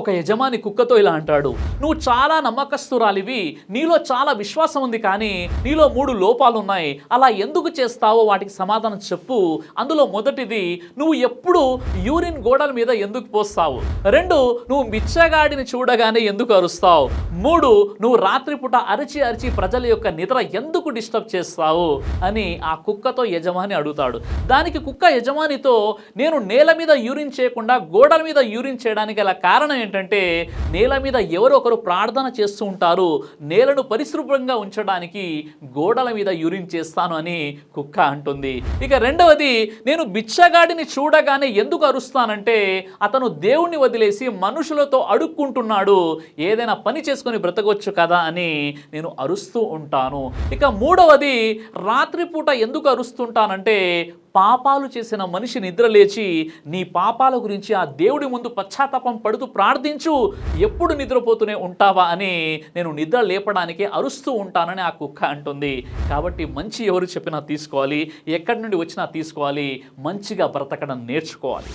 ఒక యజమాని కుక్కతో ఇలా అంటాడు, నువ్వు చాలా నమ్మకస్తురాలివి, నీలో చాలా విశ్వాసం ఉంది, కానీ నీలో 3 లోపాలు ఉన్నాయి. అలా ఎందుకు చేస్తావో వాటికి సమాధానం చెప్పు. అందులో మొదటిది, నువ్వు ఎప్పుడు యూరిన్ గోడల మీద ఎందుకు పోస్తావు? 2, నువ్వు బిచ్చగాడిని చూడగానే ఎందుకు అరుస్తావు? 3, నువ్వు రాత్రిపూట అరిచి అరిచి ప్రజల యొక్క నిద్ర ఎందుకు డిస్టర్బ్ చేస్తావు అని ఆ కుక్కతో యజమాని అడుగుతాడు. దానికి కుక్క యజమానితో, నేను నేల మీద యూరిన్ చేయకుండా గోడల మీద యూరిన్ చేయడానికి గల కారణం ఏంటంటే, నేల మీద ఎవరో ఒకరు ప్రార్థన చేస్తూ ఉంటారు, నేలను పరిశుభ్రంగా ఉంచడానికి గోడల మీద యూరిన్ చేస్తాను అని కుక్క అంటుంది. ఇక రెండవది, నేను బిచ్చగాడిని చూడగానే ఎందుకు అరుస్తానంటే, అతను దేవుణ్ణి వదిలేసి మనుషులతో అడుక్కుంటున్నాడు, ఏదైనా పని చేసుకొని బ్రతకొచ్చు కదా అని నేను అరుస్తూ ఉంటాను. ఇక మూడవది, రాత్రిపూట ఎందుకు అరుస్తుంటానంటే, పాపాలు చేసిన మనిషి నిద్రలేచి నీ పాపాల గురించి ఆ దేవుడి ముందు పశ్చాత్తాపం పడుతూ ప్రార్థించు, ఎప్పుడు నిద్రపోతూనే ఉంటావా అని నేను నిద్ర లేపడానికి అరుస్తూ ఉంటానని ఆ కుక్క అంటుంది. కాబట్టి మంచి ఎవరు చెప్పినా తీసుకోవాలి, ఎక్కడి నుండి వచ్చినా తీసుకోవాలి, మంచిగా బ్రతకడం నేర్చుకోవాలి.